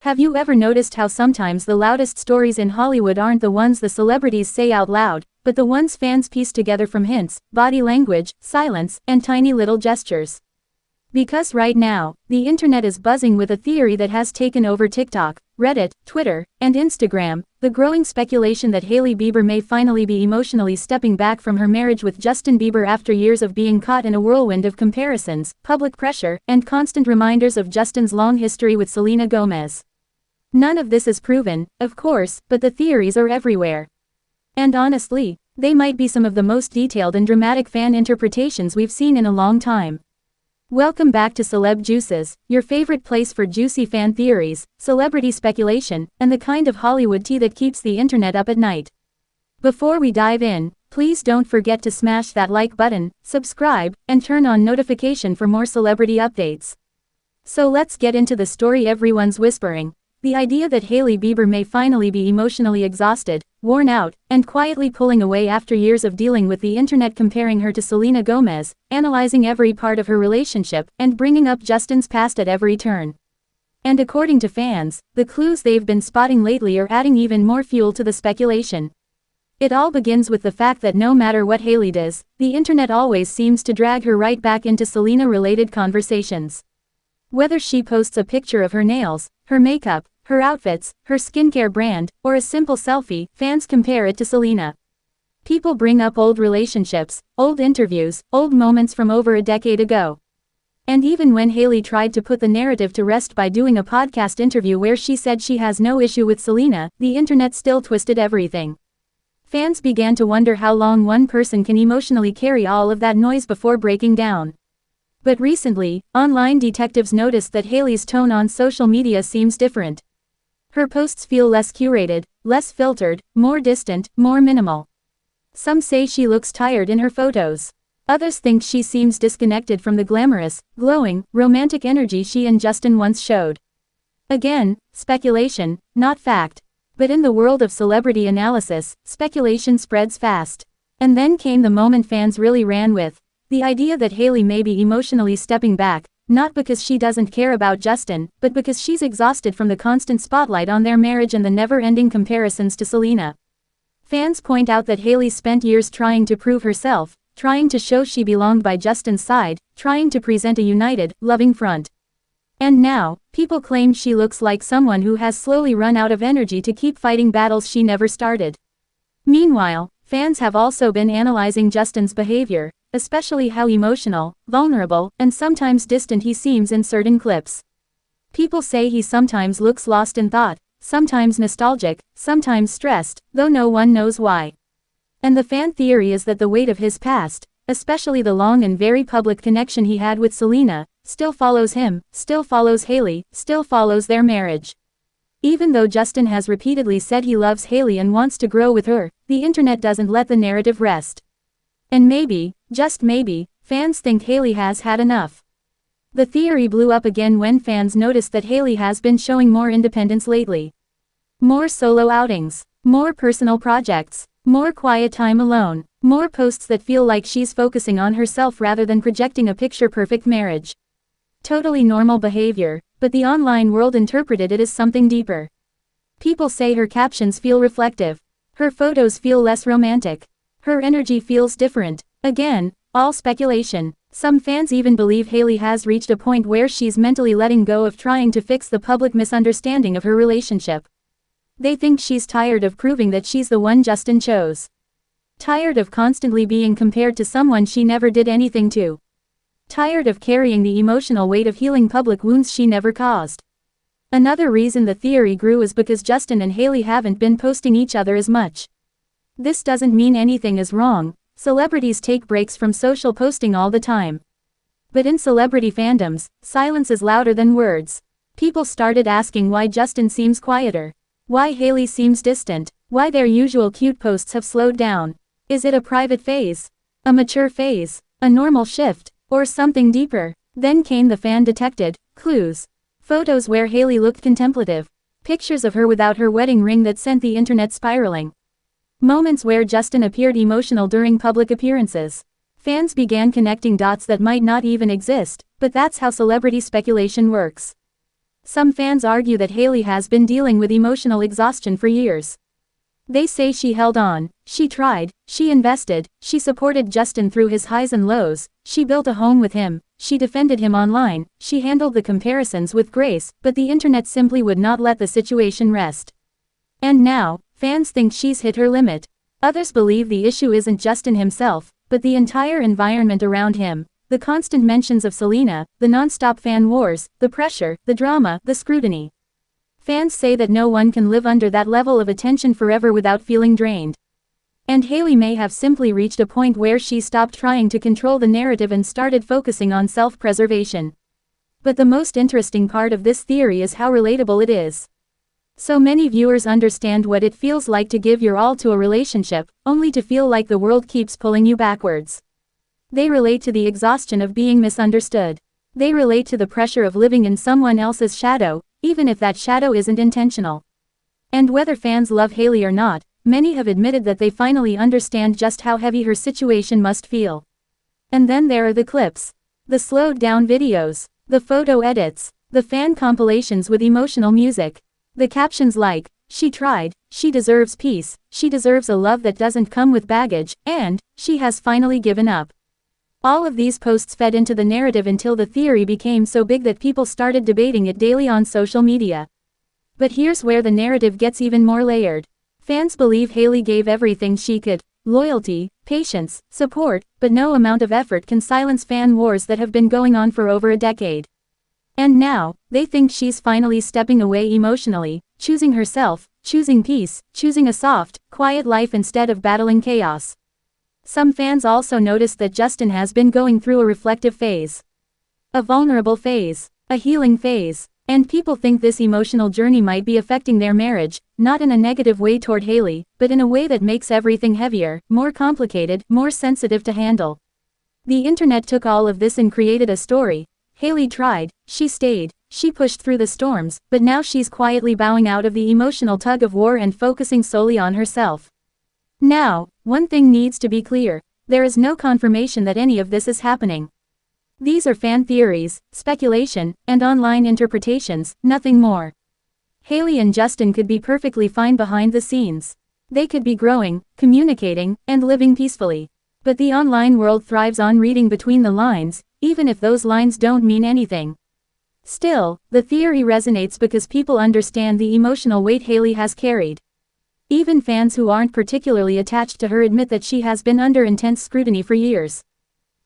Have you ever noticed how sometimes the loudest stories in Hollywood aren't the ones the celebrities say out loud, but the ones fans piece together from hints, body language, silence, and tiny little gestures? Because right now, the internet is buzzing with a theory that has taken over TikTok, Reddit, Twitter, and Instagram: the growing speculation that Hailey Bieber may finally be emotionally stepping back from her marriage with Justin Bieber after years of being caught in a whirlwind of comparisons, public pressure, and constant reminders of Justin's long history with Selena Gomez. None of this is proven, of course, but the theories are everywhere. And honestly, they might be some of the most detailed and dramatic fan interpretations we've seen in a long time. Welcome back to Celeb Juices, your favorite place for juicy fan theories, celebrity speculation, and the kind of Hollywood tea that keeps the internet up at night. Before we dive in, please don't forget to smash that like button, subscribe, and turn on notification for more celebrity updates. So let's get into the story everyone's whispering. The idea that Hailey Bieber may finally be emotionally exhausted, worn out, and quietly pulling away after years of dealing with the internet comparing her to Selena Gomez, analyzing every part of her relationship, and bringing up Justin's past at every turn. And according to fans, the clues they've been spotting lately are adding even more fuel to the speculation. It all begins with the fact that no matter what Hailey does, the internet always seems to drag her right back into Selena-related conversations. Whether she posts a picture of her nails, her makeup, her outfits, her skincare brand, or a simple selfie, fans compare it to Selena. People bring up old relationships, old interviews, old moments from over a decade ago. And even when Hailey tried to put the narrative to rest by doing a podcast interview where she said she has no issue with Selena, the internet still twisted everything. Fans began to wonder how long one person can emotionally carry all of that noise before breaking down. But recently, online detectives noticed that Hailey's tone on social media seems different. Her posts feel less curated, less filtered, more distant, more minimal. Some say she looks tired in her photos. Others think she seems disconnected from the glamorous, glowing, romantic energy she and Justin once showed. Again, speculation, not fact. But in the world of celebrity analysis, speculation spreads fast. And then came the moment fans really ran with: the idea that Hailey may be emotionally stepping back, not because she doesn't care about Justin, but because she's exhausted from the constant spotlight on their marriage and the never-ending comparisons to Selena. Fans point out that Hailey spent years trying to prove herself, trying to show she belonged by Justin's side, trying to present a united, loving front. And now, people claim she looks like someone who has slowly run out of energy to keep fighting battles she never started. Meanwhile, fans have also been analyzing Justin's behavior, especially how emotional, vulnerable, and sometimes distant he seems in certain clips. People say he sometimes looks lost in thought, sometimes nostalgic, sometimes stressed, though no one knows why. And the fan theory is that the weight of his past, especially the long and very public connection he had with Selena, still follows him, still follows Hailey, still follows their marriage. Even though Justin has repeatedly said he loves Hailey and wants to grow with her, the internet doesn't let the narrative rest. And maybe, just maybe, fans think Hailey has had enough. The theory blew up again when fans noticed that Hailey has been showing more independence lately. More solo outings, more personal projects, more quiet time alone, more posts that feel like she's focusing on herself rather than projecting a picture-perfect marriage. Totally normal behavior, but the online world interpreted it as something deeper. People say her captions feel reflective. Her photos feel less romantic. Her energy feels different. Again, all speculation. Some fans even believe Hailey has reached a point where she's mentally letting go of trying to fix the public misunderstanding of her relationship. They think she's tired of proving that she's the one Justin chose. Tired of constantly being compared to someone she never did anything to. Tired of carrying the emotional weight of healing public wounds she never caused. Another reason the theory grew is because Justin and Hailey haven't been posting each other as much. This doesn't mean anything is wrong. Celebrities take breaks from social posting all the time. But in celebrity fandoms, silence is louder than words. People started asking why Justin seems quieter. Why Hailey seems distant. Why their usual cute posts have slowed down. Is it a private phase? A mature phase? A normal shift? Or something deeper? Then came the fan-detected clues. Photos where Hailey looked contemplative. Pictures of her without her wedding ring that sent the internet spiraling. Moments where Justin appeared emotional during public appearances. Fans began connecting dots that might not even exist, but that's how celebrity speculation works. Some fans argue that Hailey has been dealing with emotional exhaustion for years. They say she held on, she tried, she invested, she supported Justin through his highs and lows, she built a home with him, she defended him online, she handled the comparisons with grace, but the internet simply would not let the situation rest. And now, fans think she's hit her limit. Others believe the issue isn't Justin himself, but the entire environment around him. The constant mentions of Selena, the non-stop fan wars, the pressure, the drama, the scrutiny. Fans say that no one can live under that level of attention forever without feeling drained. And Hailey may have simply reached a point where she stopped trying to control the narrative and started focusing on self-preservation. But the most interesting part of this theory is how relatable it is. So many viewers understand what it feels like to give your all to a relationship, only to feel like the world keeps pulling you backwards. They relate to the exhaustion of being misunderstood. They relate to the pressure of living in someone else's shadow, even if that shadow isn't intentional. And whether fans love Hailey or not, many have admitted that they finally understand just how heavy her situation must feel. And then there are the clips. The slowed down videos. The photo edits. The fan compilations with emotional music. The captions like, "She tried, she deserves peace, she deserves a love that doesn't come with baggage, and, she has finally given up." All of these posts fed into the narrative until the theory became so big that people started debating it daily on social media. But here's where the narrative gets even more layered. Fans believe Hailey gave everything she could: loyalty, patience, support, but no amount of effort can silence fan wars that have been going on for over a decade. And now, they think she's finally stepping away emotionally, choosing herself, choosing peace, choosing a soft, quiet life instead of battling chaos. Some fans also noticed that Justin has been going through a reflective phase. A vulnerable phase. A healing phase. And people think this emotional journey might be affecting their marriage, not in a negative way toward Hailey, but in a way that makes everything heavier, more complicated, more sensitive to handle. The internet took all of this and created a story. Hailey tried, she stayed, she pushed through the storms, but now she's quietly bowing out of the emotional tug of war and focusing solely on herself. Now, one thing needs to be clear: there is no confirmation that any of this is happening. These are fan theories, speculation, and online interpretations, nothing more. Hailey and Justin could be perfectly fine behind the scenes. They could be growing, communicating, and living peacefully. But the online world thrives on reading between the lines, even if those lines don't mean anything. Still, the theory resonates because people understand the emotional weight Hailey has carried. Even fans who aren't particularly attached to her admit that she has been under intense scrutiny for years.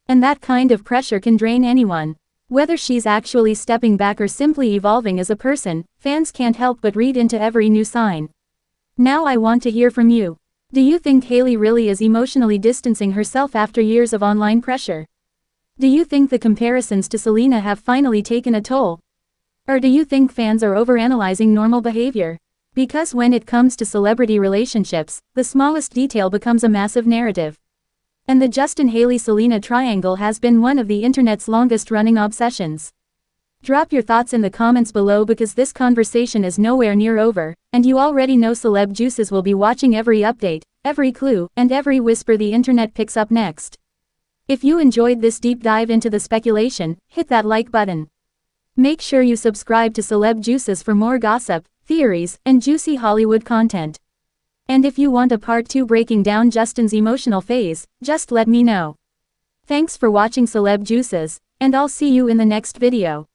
And that kind of pressure can drain anyone. Whether she's actually stepping back or simply evolving as a person, fans can't help but read into every new sign. Now I want to hear from you. Do you think Hailey really is emotionally distancing herself after years of online pressure? Do you think the comparisons to Selena have finally taken a toll? Or do you think fans are overanalyzing normal behavior? Because when it comes to celebrity relationships, the smallest detail becomes a massive narrative. And the Justin-Hailey-Selena triangle has been one of the internet's longest-running obsessions. Drop your thoughts in the comments below because this conversation is nowhere near over, and you already know Celeb Juices will be watching every update, every clue, and every whisper the internet picks up next. If you enjoyed this deep dive into the speculation, hit that like button. Make sure you subscribe to Celeb Juices for more gossip, theories, and juicy Hollywood content. And if you want a part 2 breaking down Justin's emotional phase, just let me know. Thanks for watching Celeb Juices, and I'll see you in the next video.